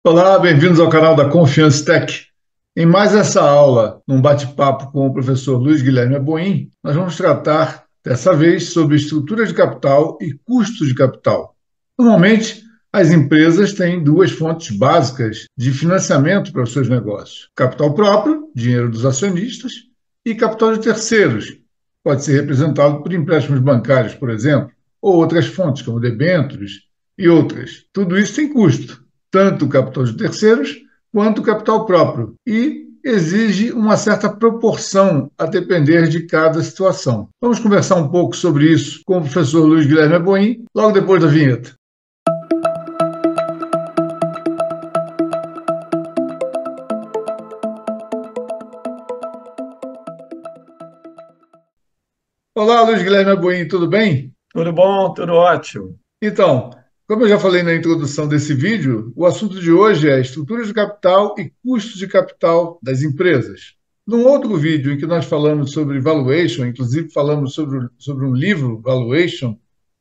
Olá, bem-vindos ao canal da Confiance Tech. Em mais essa aula, num bate-papo com o professor Luiz Guilherme Aboim, nós vamos tratar, dessa vez, sobre estrutura de capital e custo de capital. Normalmente, as empresas têm duas fontes básicas de financiamento para os seus negócios: capital próprio, dinheiro dos acionistas, e capital de terceiros, pode ser representado por empréstimos bancários, por exemplo, ou outras fontes, como debêntures e outras. Tudo isso tem custo, tanto o capital de terceiros quanto o capital próprio, e exige uma certa proporção a depender de cada situação. Vamos conversar um pouco sobre isso com o professor Luiz Guilherme Aboim, logo depois da vinheta. Olá, Luiz Guilherme Aboim, tudo bem? Tudo bom, tudo ótimo. Então, como eu já falei na introdução desse vídeo, o assunto de hoje é estrutura de capital e custos de capital das empresas. Num outro vídeo em que nós falamos sobre valuation, inclusive falamos sobre um livro, Valuation,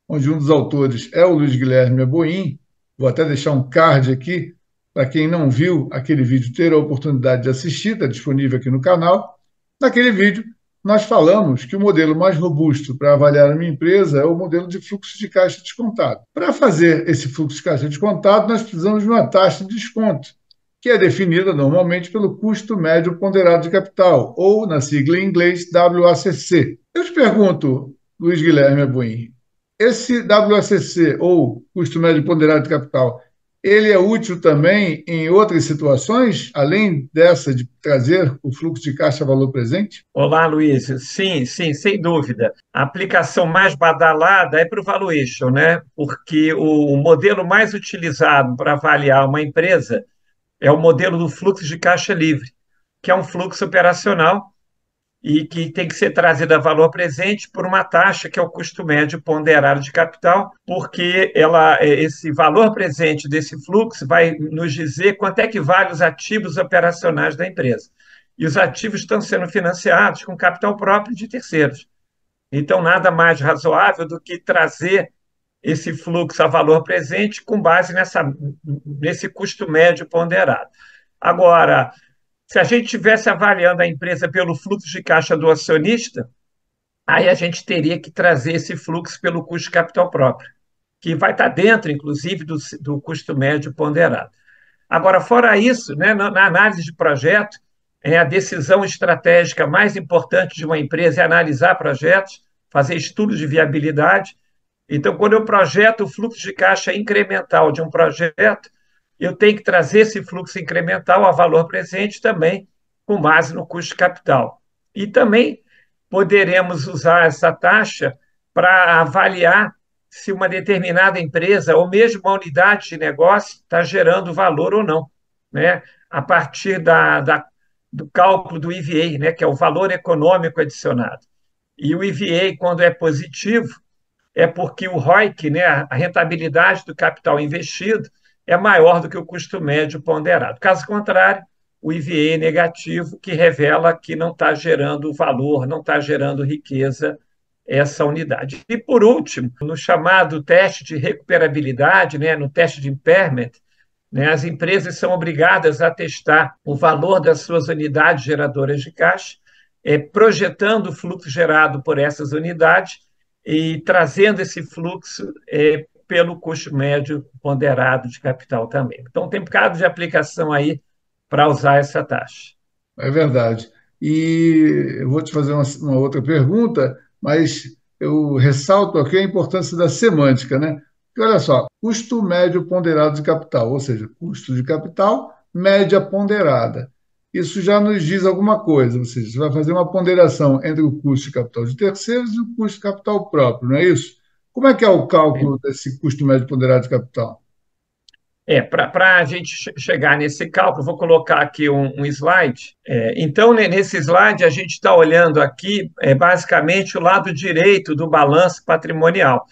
onde um dos autores é o Luiz Guilherme Aboim, vou até deixar um card aqui para quem não viu aquele vídeo ter a oportunidade de assistir, está disponível aqui no canal. Naquele vídeo, nós falamos que o modelo mais robusto para avaliar uma empresa é o modelo de fluxo de caixa descontado. Para fazer esse fluxo de caixa descontado, nós precisamos de uma taxa de desconto, que é definida normalmente pelo custo médio ponderado de capital, ou, na sigla em inglês, WACC. Eu te pergunto, Luiz Guilherme Abuim, esse WACC, ou custo médio ponderado de capital, ele é útil também em outras situações, além dessa de trazer o fluxo de caixa valor presente? Olá, Luiz. Sim, sim, sem dúvida. A aplicação mais badalada é para o valuation, né? Porque o modelo mais utilizado para avaliar uma empresa é o modelo do fluxo de caixa livre, que é um fluxo operacional e que tem que ser trazido a valor presente por uma taxa que é o custo médio ponderado de capital, porque esse valor presente desse fluxo vai nos dizer quanto é que vale os ativos operacionais da empresa. E os ativos estão sendo financiados com capital próprio de terceiros. Então, nada mais razoável do que trazer esse fluxo a valor presente com base nesse custo médio ponderado. Agora, se a gente estivesse avaliando a empresa pelo fluxo de caixa do acionista, aí a gente teria que trazer esse fluxo pelo custo de capital próprio, que vai estar dentro, inclusive, do custo médio ponderado. Agora, fora isso, né, na análise de projeto, a decisão estratégica mais importante de uma empresa é analisar projetos, fazer estudos de viabilidade. Então, quando eu projeto o fluxo de caixa incremental de um projeto, eu tenho que trazer esse fluxo incremental a valor presente também, com base no custo de capital. E também poderemos usar essa taxa para avaliar se uma determinada empresa ou mesmo uma unidade de negócio está gerando valor ou não, né? A partir do cálculo do EVA, né? Que é o valor econômico adicionado. E o EVA, quando é positivo, é porque o ROIC, né, a rentabilidade do capital investido, é maior do que o custo médio ponderado. Caso contrário, o IVA é negativo, que revela que não está gerando valor, não está gerando riqueza essa unidade. E, por último, no chamado teste de recuperabilidade, né, no teste de impairment, né, as empresas são obrigadas a testar o valor das suas unidades geradoras de caixa, projetando o fluxo gerado por essas unidades e trazendo esse fluxo pelo custo médio ponderado de capital também. Então, tem um bocado de aplicação aí para usar essa taxa. É verdade. E eu vou te fazer uma outra pergunta, mas eu ressalto aqui a importância da semântica, né? Porque olha só, custo médio ponderado de capital, ou seja, custo de capital, média ponderada. Isso já nos diz alguma coisa, ou seja, você vai fazer uma ponderação entre o custo de capital de terceiros e o custo de capital próprio, não é isso? Como é que é o cálculo desse custo médio ponderado de capital? Para a gente chegar nesse cálculo, vou colocar aqui um slide. Então, nesse slide, a gente está olhando aqui, basicamente, o lado direito do balanço patrimonial,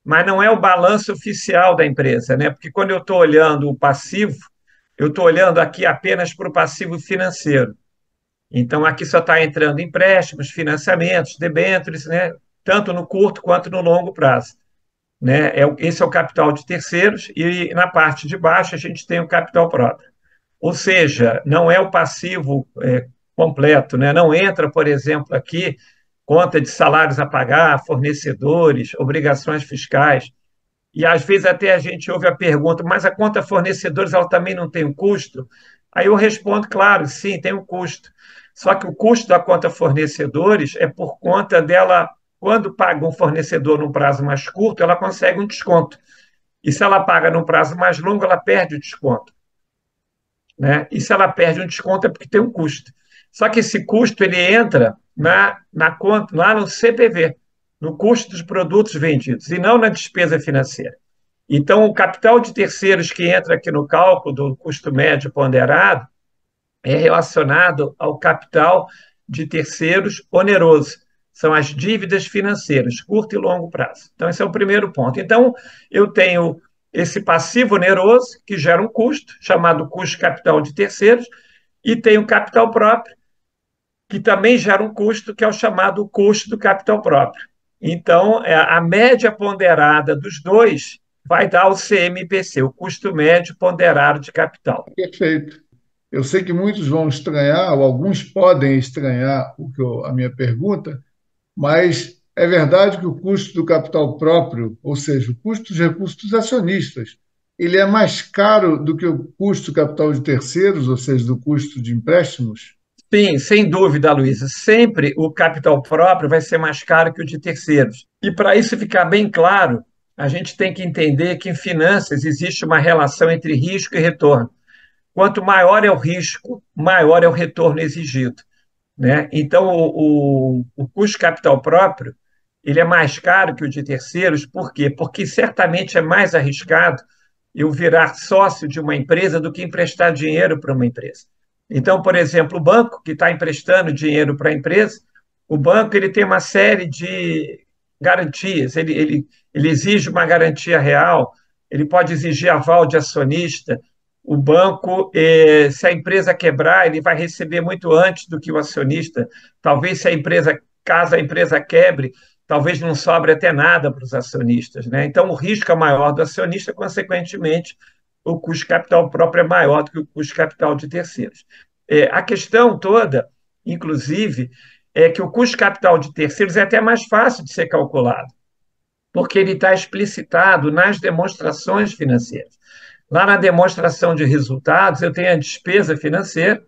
mas não é o balanço oficial da empresa, né? Porque quando eu estou olhando o passivo, eu estou olhando aqui apenas para o passivo financeiro. Então, aqui só está entrando empréstimos, financiamentos, debêntures, né? Tanto no curto quanto no longo prazo. né? Esse é o capital de terceiros, e na parte de baixo a gente tem o capital próprio. Ou seja, não é o passivo completo, né? Não entra, por exemplo, aqui conta de salários a pagar, fornecedores, obrigações fiscais. E às vezes até a gente ouve a pergunta, mas a conta fornecedores ela também não tem um custo? Aí eu respondo, claro, sim, tem um custo. Só que o custo da conta fornecedores é por conta dela, quando paga um fornecedor num prazo mais curto, ela consegue um desconto. E se ela paga num prazo mais longo, ela perde o desconto, né? E se ela perde um desconto é porque tem um custo. Só que esse custo ele entra na conta, lá no CPV, no custo dos produtos vendidos, e não na despesa financeira. Então, o capital de terceiros que entra aqui no cálculo do custo médio ponderado é relacionado ao capital de terceiros oneroso. São as dívidas financeiras, curto e longo prazo. Então, esse é o primeiro ponto. Então, eu tenho esse passivo oneroso, que gera um custo, chamado custo capital de terceiros, e tenho capital próprio, que também gera um custo, que é o chamado custo do capital próprio. Então, a média ponderada dos dois vai dar o CMPC, o custo médio ponderado de capital. Perfeito. Eu sei que muitos vão estranhar, ou alguns podem estranhar a minha pergunta, mas é verdade que o custo do capital próprio, ou seja, o custo dos recursos dos acionistas, ele é mais caro do que o custo do capital de terceiros, ou seja, do custo de empréstimos? Sim, sem dúvida, Luísa. Sempre o capital próprio vai ser mais caro que o de terceiros. E para isso ficar bem claro, a gente tem que entender que em finanças existe uma relação entre risco e retorno. Quanto maior é o risco, maior é o retorno exigido, né? Então, o custo de capital próprio ele é mais caro que o de terceiros, por quê? Porque certamente é mais arriscado eu virar sócio de uma empresa do que emprestar dinheiro para uma empresa. Então, por exemplo, o banco que está emprestando dinheiro para a empresa, o banco ele tem uma série de garantias, ele exige uma garantia real, ele pode exigir aval de acionista. O banco, se a empresa quebrar, ele vai receber muito antes do que o acionista. Talvez se a empresa, caso a empresa quebre, talvez não sobre até nada para os acionistas, né? Então, o risco é maior do acionista, consequentemente, o custo de capital próprio é maior do que o custo de capital de terceiros. A questão toda, inclusive, é que o custo de capital de terceiros é até mais fácil de ser calculado, porque ele está explicitado nas demonstrações financeiras. Lá na demonstração de resultados, eu tenho a despesa financeira,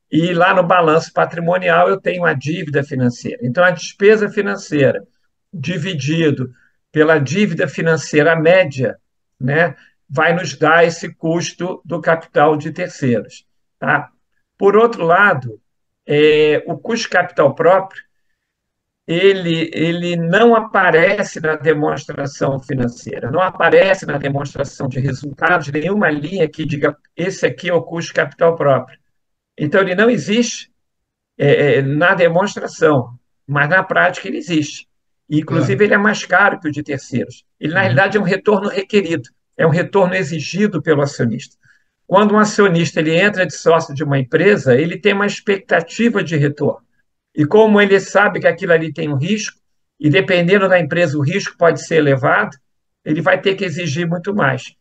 e lá no balanço patrimonial eu tenho a dívida financeira. Então, a despesa financeira dividido pela dívida financeira média, né, vai nos dar esse custo do capital de terceiros. Tá? Por outro lado, o custo de capital próprio ele não aparece na demonstração financeira, não aparece na demonstração de resultados, nenhuma linha que diga esse aqui é o custo de capital próprio. Então, ele não existe na demonstração, mas na prática ele existe. E, Ah, inclusive, ele é mais caro que o de terceiros. Ele, na uhum. realidade, é um retorno requerido, é um retorno exigido pelo acionista. Quando um acionista ele entra de sócio de uma empresa, ele tem uma expectativa de retorno. E como ele sabe que aquilo ali tem um risco, e dependendo da empresa o risco pode ser elevado, ele vai ter que exigir muito mais.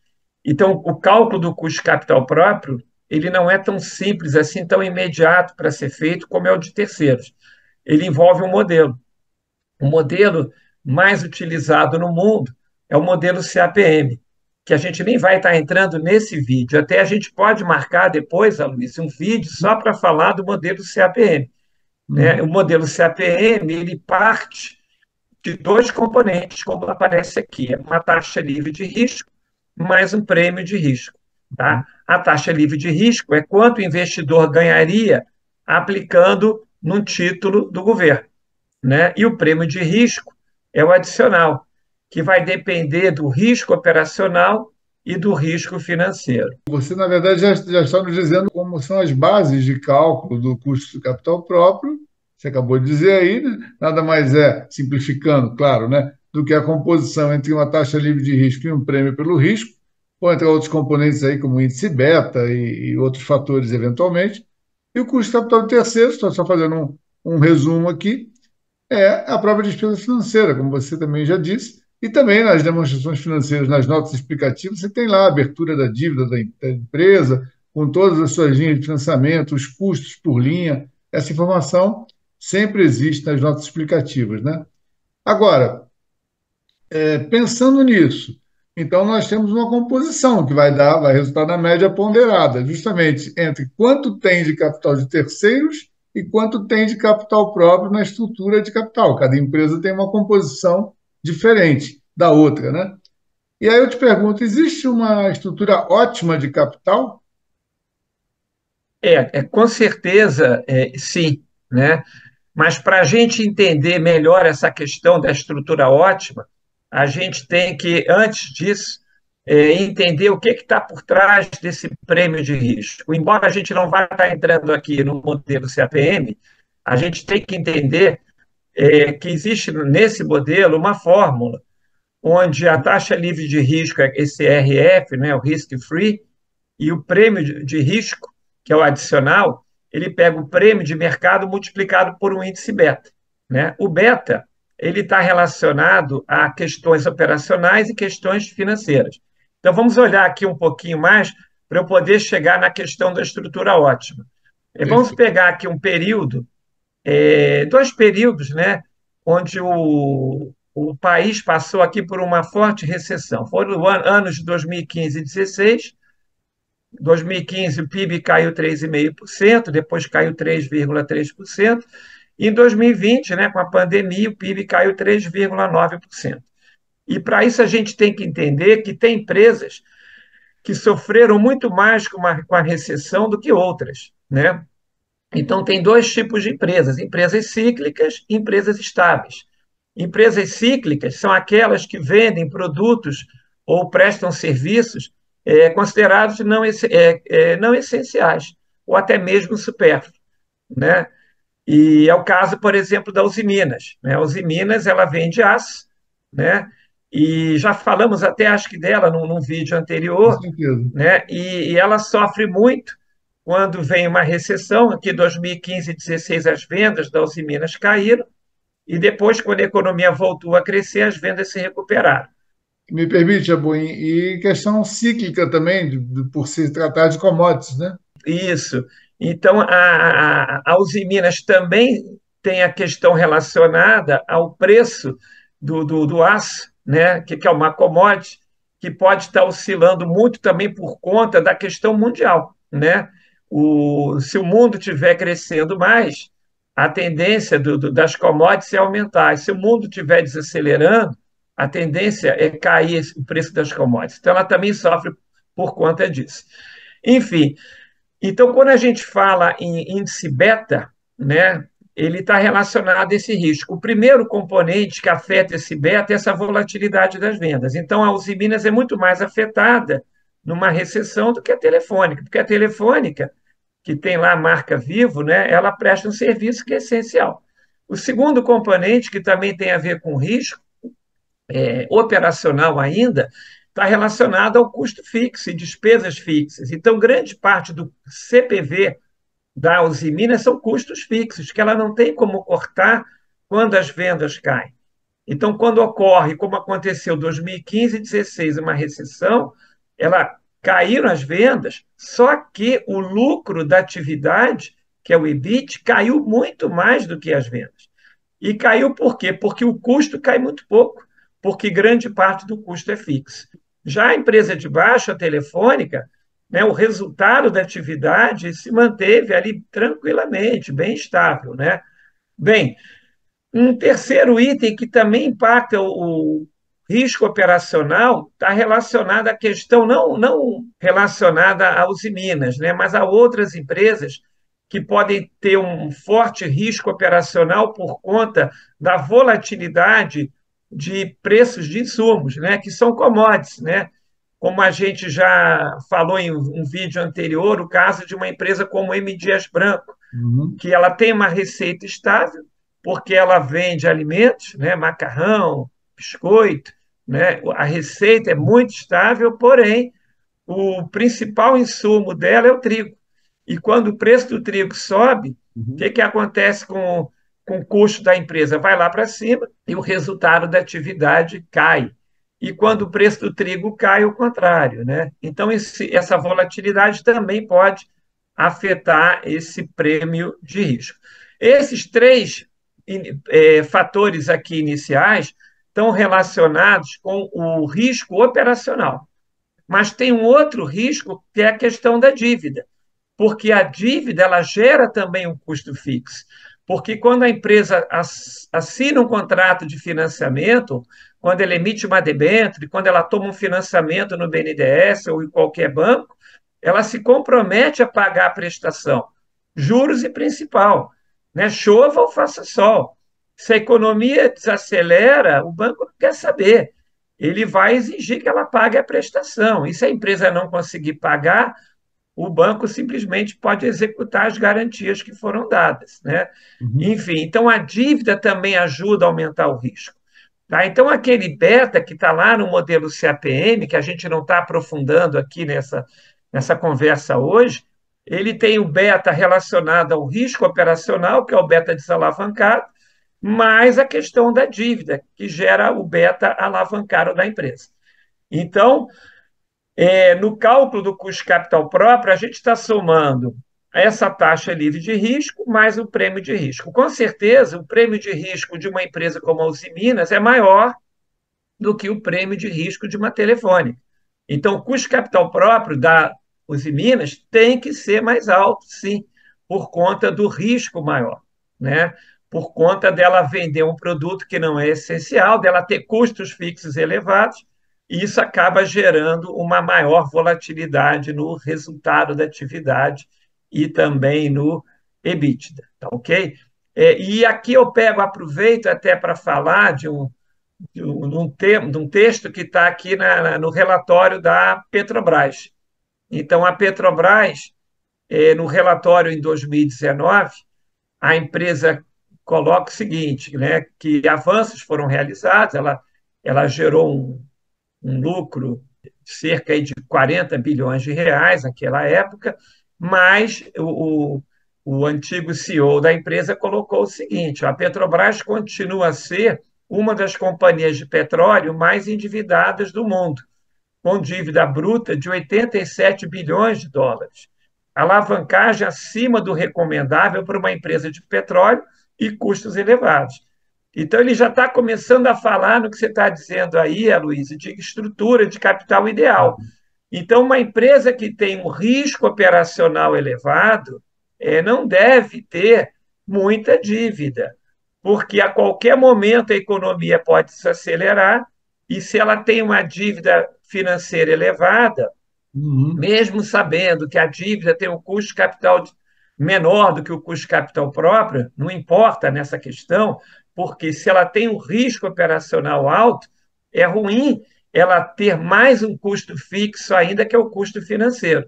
Então, o cálculo do custo de capital próprio, ele não é tão simples assim, tão imediato para ser feito como é o de terceiros. Ele envolve um modelo. O modelo mais utilizado no mundo é o modelo CAPM, que a gente nem vai estar entrando nesse vídeo. Até a gente pode marcar depois, Luiz, um vídeo só para falar do modelo CAPM, né? O Uhum. modelo CAPM ele parte de dois componentes, como aparece aqui: uma taxa livre de risco mais um prêmio de risco. Tá? A taxa livre de risco é quanto o investidor ganharia aplicando num título do governo, né? E o prêmio de risco é o adicional, que vai depender do risco operacional e do risco financeiro. Você, na verdade, já está nos dizendo como são as bases de cálculo do custo do capital próprio. Você acabou de dizer aí, né? Nada mais é, simplificando, claro, né, do que a composição entre uma taxa livre de risco e um prêmio pelo risco, ou entre outros componentes aí, como o índice beta e outros fatores, eventualmente. E o custo do capital de terceiros, estou só fazendo um resumo aqui, é a própria despesa financeira, como você também já disse, E também nas demonstrações financeiras, nas notas explicativas, você tem lá a abertura da dívida da empresa, com todas as suas linhas de financiamento, os custos por linha. Essa informação sempre existe nas notas explicativas, né? Agora, pensando nisso, então nós temos uma composição que vai resultar na média ponderada, justamente entre quanto tem de capital de terceiros e quanto tem de capital próprio na estrutura de capital. Cada empresa tem uma composição diferente da outra, né? E aí eu te pergunto, existe uma estrutura ótima de capital? Com certeza, sim, né? Mas para a gente entender melhor essa questão da estrutura ótima, a gente tem que, antes disso, entender o que está por trás desse prêmio de risco. Embora a gente não vá estar entrando aqui no modelo CAPM, a gente tem que entender que existe nesse modelo uma fórmula onde a taxa livre de risco é esse RF, né, o risk free, e o prêmio de risco, que é o adicional, ele pega o prêmio de mercado multiplicado por um índice beta, né? O beta ele está relacionado a questões operacionais e questões financeiras. Então vamos olhar aqui um pouquinho mais para eu poder chegar na questão da estrutura ótima. Vamos Perfeito. pegar aqui um período, dois períodos, né, onde o país passou aqui por uma forte recessão. Foram anos de 2015 e 2016. 2015, o PIB caiu 3,5%, depois caiu 3,3%. E em 2020, né, com a pandemia, o PIB caiu 3,9%. E para isso a gente tem que entender que tem empresas que sofreram muito mais com a recessão do que outras, né? Então, tem dois tipos de empresas: empresas cíclicas e empresas estáveis. Empresas cíclicas são aquelas que vendem produtos ou prestam serviços considerados não essenciais, ou até mesmo supérfluos, né? E é o caso, por exemplo, da Usiminas, né? A Usiminas, ela vende aço, né? E já falamos até, acho que dela, num vídeo Com anterior, certeza. né? E ela sofre muito quando vem uma recessão. Aqui, 2015 e 2016, as vendas da Usiminas caíram, e depois, quando a economia voltou a crescer, as vendas se recuperaram. Me permite, Abuim, e questão cíclica também, por se tratar de commodities, né? Isso. Então, a Usiminas também tem a questão relacionada ao preço do aço, né, que é uma commodity, que pode estar oscilando muito também por conta da questão mundial, né? Se o mundo estiver crescendo mais, a tendência das commodities é aumentar. E se o mundo estiver desacelerando, a tendência é cair o preço das commodities. Então, ela também sofre por conta disso. Enfim, então, quando a gente fala em índice beta, né, ele está relacionado a esse risco. O primeiro componente que afeta esse beta é essa volatilidade das vendas. Então, a Usiminas é muito mais afetada numa recessão do que a Telefônica, porque a Telefônica, que tem lá a marca Vivo, né, ela presta um serviço que é essencial. O segundo componente, que também tem a ver com risco, operacional ainda, está relacionado ao custo fixo e despesas fixas. Então, grande parte do CPV da Usiminas são custos fixos, que ela não tem como cortar quando as vendas caem. Então, quando ocorre, como aconteceu em 2015 e 2016, uma recessão, ela caíram as vendas, só que o lucro da atividade, que é o EBIT, caiu muito mais do que as vendas. E caiu por quê? Porque o custo cai muito pouco, porque grande parte do custo é fixo. Já a empresa de baixo, a Telefônica, né, o resultado da atividade se manteve ali tranquilamente, bem estável, né? Bem, um terceiro item que também impacta o risco operacional está relacionado à questão não relacionada a Usiminas, né, mas a outras empresas que podem ter um forte risco operacional por conta da volatilidade de preços de insumos, né, que são commodities, né? Como a gente já falou em um vídeo anterior, o caso de uma empresa como M. Dias Branco, Uhum. que ela tem uma receita estável, porque ela vende alimentos, né, macarrão, biscoito, né, a receita é muito estável, porém, o principal insumo dela é o trigo. E quando o preço do trigo sobe, o Uhum. que acontece com com o custo da empresa vai lá para cima e o resultado da atividade cai. E quando o preço do trigo cai, o contrário, né? Então, essa volatilidade também pode afetar esse prêmio de risco. Esses três fatores aqui iniciais estão relacionados com o risco operacional. Mas tem um outro risco que é a questão da dívida, porque a dívida ela gera também um custo fixo. Porque quando a empresa assina um contrato de financiamento, quando ela emite uma debênture, quando ela toma um financiamento no BNDES ou em qualquer banco, ela se compromete a pagar a prestação, juros e principal, né? Chova ou faça sol. Se a economia desacelera, o banco não quer saber. Ele vai exigir que ela pague a prestação. E se a empresa não conseguir pagar, o banco simplesmente pode executar as garantias que foram dadas, né? Uhum. Enfim, então a dívida também ajuda a aumentar o risco. Tá? Então, aquele beta que está lá no modelo CAPM, que a gente não está aprofundando aqui nessa conversa hoje, ele tem o beta relacionado ao risco operacional, que é o beta desalavancado, mais a questão da dívida, que gera o beta alavancado da empresa. Então, no cálculo do custo de capital próprio, a gente está somando essa taxa livre de risco mais o prêmio de risco. Com certeza, o prêmio de risco de uma empresa como a Usiminas é maior do que o prêmio de risco de uma telefônica. Então, o custo de capital próprio da Usiminas tem que ser mais alto, sim, por conta do risco maior, né? Por conta dela vender um produto que não é essencial, dela ter custos fixos elevados, e isso acaba gerando uma maior volatilidade no resultado da atividade e também no EBITDA, tá ok? E aqui eu aproveito até para falar de um texto que está aqui no relatório da Petrobras. Então, a Petrobras, no relatório em 2019, a empresa coloca o seguinte, né, que avanços foram realizados, ela gerou um lucro de cerca de 40 bilhões de reais naquela época, mas o antigo CEO da empresa colocou o seguinte: a Petrobras continua a ser uma das companhias de petróleo mais endividadas do mundo, com dívida bruta de 87 bilhões de dólares, alavancagem acima do recomendável para uma empresa de petróleo e custos elevados. Então, ele já está começando a falar no que você está dizendo aí, Aloysio, de estrutura de capital ideal. Então, uma empresa que tem um risco operacional elevado não deve ter muita dívida, porque a qualquer momento a economia pode se acelerar e se ela tem uma dívida financeira elevada, Uhum. mesmo sabendo que a dívida tem um custo de capital menor do que o custo de capital próprio, não importa nessa questão, porque se ela tem um risco operacional alto, é ruim ela ter mais um custo fixo ainda que é o custo financeiro.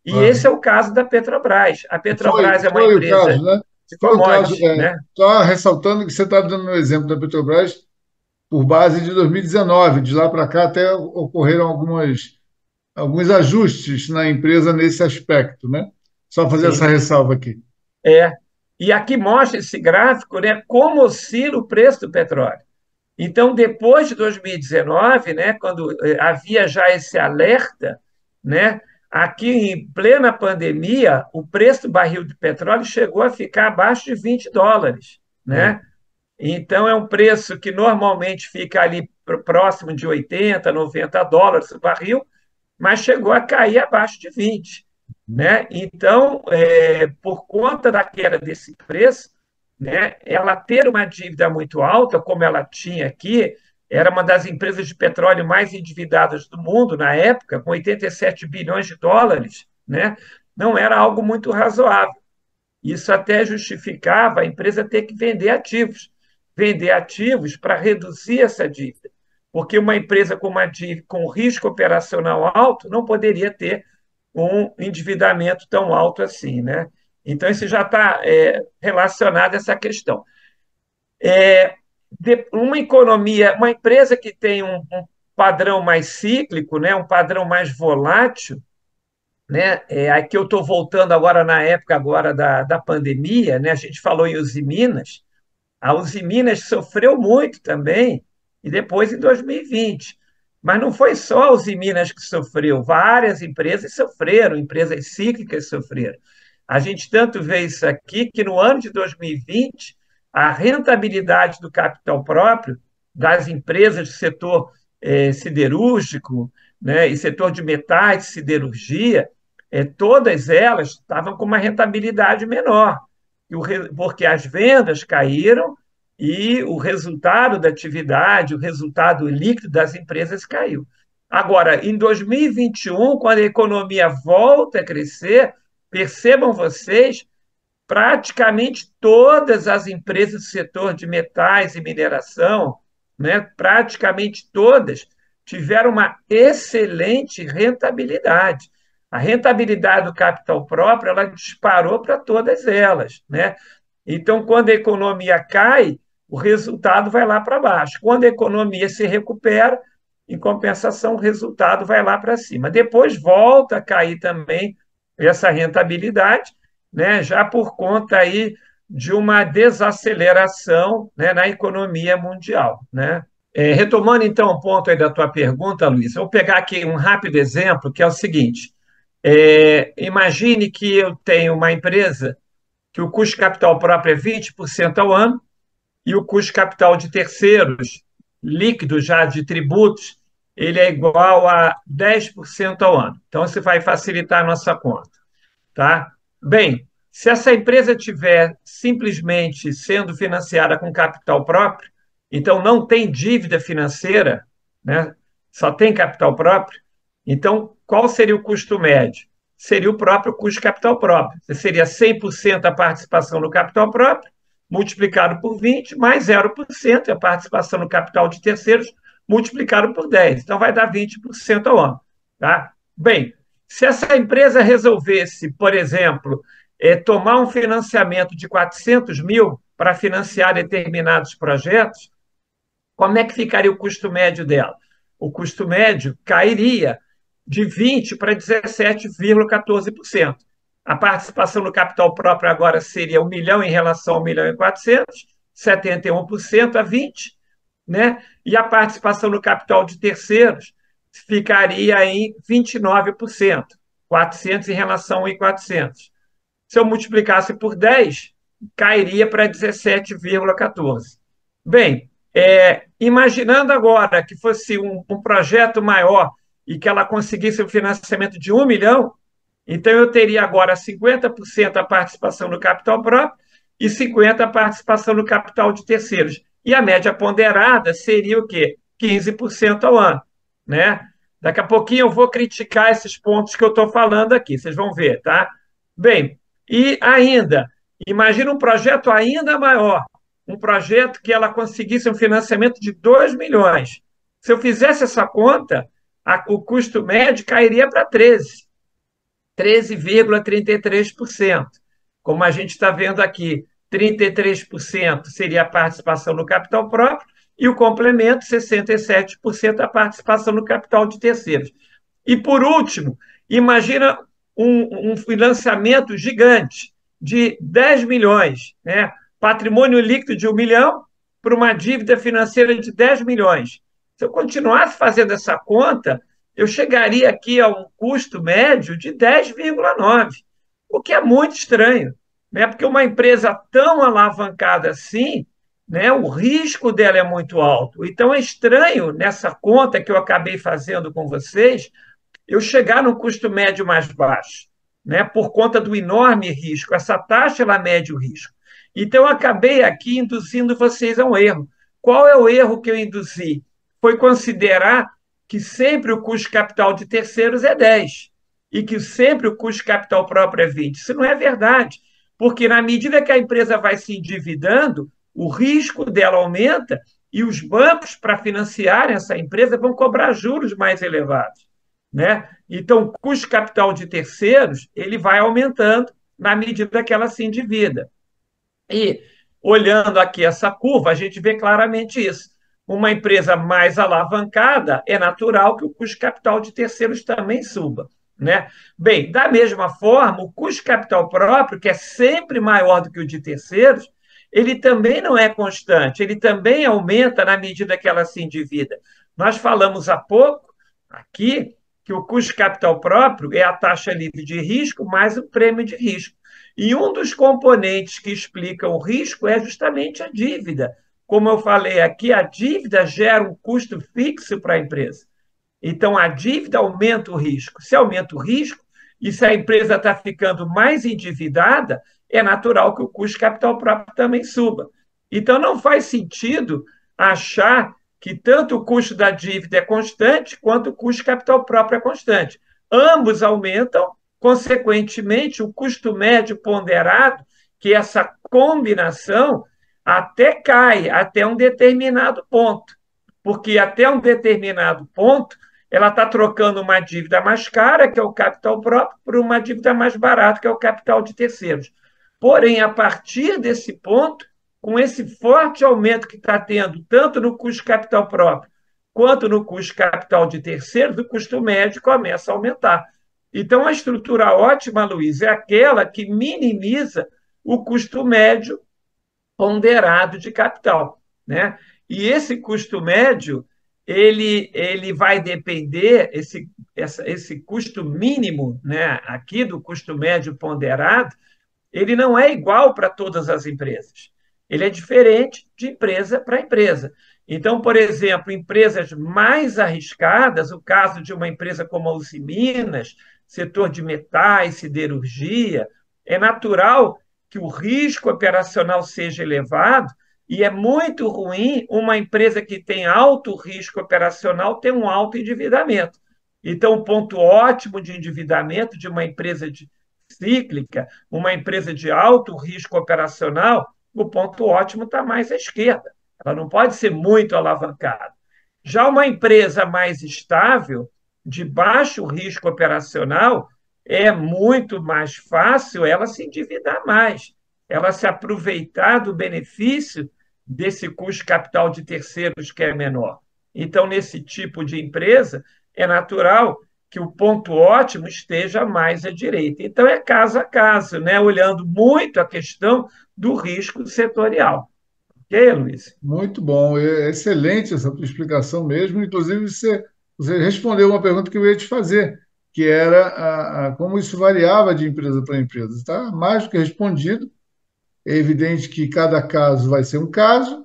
E esse Claro. é o caso da Petrobras. A Foi, Petrobras é uma foi o caso, empresa né? de Foi o caso. commodities, né? Só ressaltando que você está dando um exemplo da Petrobras por base de 2019. De lá para cá até ocorreram alguns ajustes na empresa nesse aspecto, né? Só fazer essa Sim. ressalva aqui. É. E aqui mostra esse gráfico, né, como oscila o preço do petróleo. Então, depois de 2019, né, quando havia já esse alerta, né, aqui em plena pandemia, o preço do barril de petróleo chegou a ficar abaixo de US$ 20, É. né? Então, é um preço que normalmente fica ali próximo de 80, US$ 90 o barril, mas chegou a cair abaixo de 20, né? Então, por conta da queda desse preço, né, ela ter uma dívida muito alta, como ela tinha aqui, era uma das empresas de petróleo mais endividadas do mundo na época, com 87 bilhões de dólares, né? Não era algo muito razoável. Isso até justificava a empresa ter que vender ativos para reduzir essa dívida, porque uma empresa com uma dívida com risco operacional alto não poderia ter um endividamento tão alto assim, né? Então, isso já está relacionado a essa questão. Uma economia, uma empresa que tem um padrão mais cíclico, né, um padrão mais volátil, né? Aqui eu estou voltando agora na época agora da pandemia, né? A gente falou em Usiminas. A Usiminas sofreu muito também, e depois em 2020. Mas não foi só a Usiminas que sofreu, várias empresas sofreram, empresas cíclicas sofreram. A gente tanto vê isso aqui que no ano de 2020, a rentabilidade do capital próprio das empresas do setor siderúrgico, né, e setor de metais, siderurgia, todas elas estavam com uma rentabilidade menor, porque as vendas caíram e o resultado da atividade, o resultado líquido das empresas caiu. Agora, em 2021, quando a economia volta a crescer, percebam vocês, praticamente todas as empresas do setor de metais e mineração, né, praticamente todas, tiveram uma excelente rentabilidade. A rentabilidade do capital próprio ela disparou para todas elas, né? Então, quando a economia cai, o resultado vai lá para baixo. Quando a economia se recupera, em compensação, o resultado vai lá para cima. Depois volta a cair também essa rentabilidade, né, já por conta aí de uma desaceleração, né, na economia mundial, né? Retomando então o ponto aí da tua pergunta, Luiz, eu vou pegar aqui um rápido exemplo, que é o seguinte: imagine que eu tenho uma empresa que o custo de capital próprio é 20% ao ano e o custo de capital de terceiros, líquido já de tributos, ele é igual a 10% ao ano. Então, isso vai facilitar a nossa conta. Tá? Bem, se essa empresa tiver simplesmente sendo financiada com capital próprio, então não tem dívida financeira, né? Só tem capital próprio, então qual seria o custo médio? Seria o próprio custo de capital próprio. Seria 100% a participação no capital próprio, multiplicado por 20, mais 0% a participação no capital de terceiros, multiplicado por 10. Então vai dar 20% ao ano. Tá? Bem, se essa empresa resolvesse, por exemplo, tomar um financiamento de 400 mil para financiar determinados projetos, como é que ficaria o custo médio dela? O custo médio cairia de 20% para 17,14%. A participação no capital próprio agora seria 1 milhão em relação a 1 milhão e 400, 71% a 20%, né? E a participação no capital de terceiros ficaria em 29%, 400 em relação a 1.400. Se eu multiplicasse por 10, cairia para 17,14. Bem, imaginando agora que fosse um projeto maior e que ela conseguisse um financiamento de 1 milhão, então eu teria agora 50% a participação no capital próprio e 50% a participação no capital de terceiros. E a média ponderada seria o quê? 15% ao ano, né? Daqui a pouquinho eu vou criticar esses pontos que eu estou falando aqui, vocês vão ver, tá? Bem, e ainda, imagina um projeto ainda maior, um projeto que ela conseguisse um financiamento de 2 milhões. Se eu fizesse essa conta, o custo médio cairia para 13,33%. Como a gente está vendo aqui, 33% seria a participação no capital próprio e o complemento, 67%, a participação no capital de terceiros. E, por último, imagina um financiamento gigante de 10 milhões, né? Patrimônio líquido de 1 milhão para uma dívida financeira de 10 milhões. Se eu continuasse fazendo essa conta, eu chegaria aqui a um custo médio de 10,9, o que é muito estranho, né? Porque uma empresa tão alavancada assim, né, o risco dela é muito alto. Então é estranho nessa conta que eu acabei fazendo com vocês, eu chegar num custo médio mais baixo, né, por conta do enorme risco. Essa taxa ela mede o risco. Então eu acabei aqui induzindo vocês a um erro. Qual é o erro que eu induzi? Foi considerar que sempre o custo de capital de terceiros é 10 e que sempre o custo de capital próprio é 20. Isso não é verdade, porque na medida que a empresa vai se endividando, o risco dela aumenta e os bancos, para financiar essa empresa, vão cobrar juros mais elevados, né? Então, o custo de capital de terceiros ele vai aumentando na medida que ela se endivida. E, olhando aqui essa curva, a gente vê claramente isso. Uma empresa mais alavancada, é natural que o custo de capital de terceiros também suba, né? Bem, da mesma forma, o custo de capital próprio, que é sempre maior do que o de terceiros, ele também não é constante, ele também aumenta na medida que ela se endivida. Nós falamos há pouco aqui que o custo de capital próprio é a taxa livre de risco mais o prêmio de risco. E um dos componentes que explicam o risco é justamente a dívida. Como eu falei aqui, a dívida gera um custo fixo para a empresa. Então, a dívida aumenta o risco. Se aumenta o risco, e se a empresa está ficando mais endividada, é natural que o custo de capital próprio também suba. Então, não faz sentido achar que tanto o custo da dívida é constante quanto o custo de capital próprio é constante. Ambos aumentam, consequentemente, o custo médio ponderado, que essa combinação até cai até um determinado ponto, porque até um determinado ponto ela está trocando uma dívida mais cara, que é o capital próprio, por uma dívida mais barata, que é o capital de terceiros. Porém, a partir desse ponto, com esse forte aumento que está tendo, tanto no custo de capital próprio quanto no custo de capital de terceiros, o custo médio começa a aumentar. Então, a estrutura ótima, Luiz, é aquela que minimiza o custo médio ponderado de capital, né? E esse custo médio ele vai depender, esse custo mínimo, né, aqui do custo médio ponderado, ele não é igual para todas as empresas. Ele é diferente de empresa para empresa. Então, por exemplo, empresas mais arriscadas, o caso de uma empresa como a Usiminas, setor de metais, siderurgia, é natural que o risco operacional seja elevado e é muito ruim uma empresa que tem alto risco operacional ter um alto endividamento. Então, o ponto ótimo de endividamento de uma empresa cíclica, uma empresa de alto risco operacional, o ponto ótimo está mais à esquerda. Ela não pode ser muito alavancada. Já uma empresa mais estável, de baixo risco operacional, é muito mais fácil ela se endividar mais, ela se aproveitar do benefício desse custo capital de terceiros que é menor. Então, nesse tipo de empresa, é natural que o ponto ótimo esteja mais à direita. Então, é caso a caso, né? Olhando muito a questão do risco setorial. Ok, Luiz? Muito bom, é excelente essa tua explicação mesmo. Inclusive, você respondeu uma pergunta que eu ia te fazer, que era como isso variava de empresa para empresa. Está mais do que respondido. É evidente que cada caso vai ser um caso.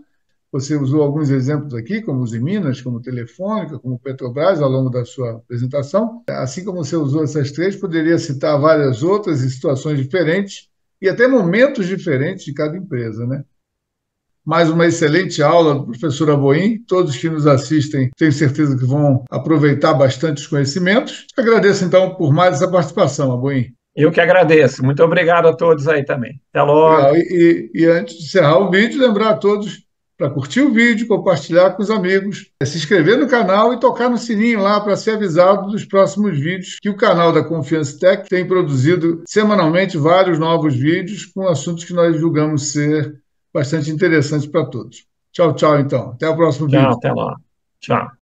Você usou alguns exemplos aqui, como os Minas, como Telefônica, como Petrobras, ao longo da sua apresentação. Assim como você usou essas três, poderia citar várias outras em situações diferentes e até momentos diferentes de cada empresa, né? Mais uma excelente aula do professor Aboim. Todos que nos assistem, tenho certeza que vão aproveitar bastante os conhecimentos. Agradeço, então, por mais essa participação, Aboim. Eu que agradeço. Muito obrigado a todos aí também. Até Legal. logo. E antes de encerrar o vídeo, lembrar a todos para curtir o vídeo, compartilhar com os amigos, se inscrever no canal e tocar no sininho lá para ser avisado dos próximos vídeos, que o canal da Confiance Tech tem produzido semanalmente vários novos vídeos com assuntos que nós julgamos ser bastante interessantes para todos. Tchau, tchau, então. Até o próximo Tchau, vídeo. até logo. Tchau.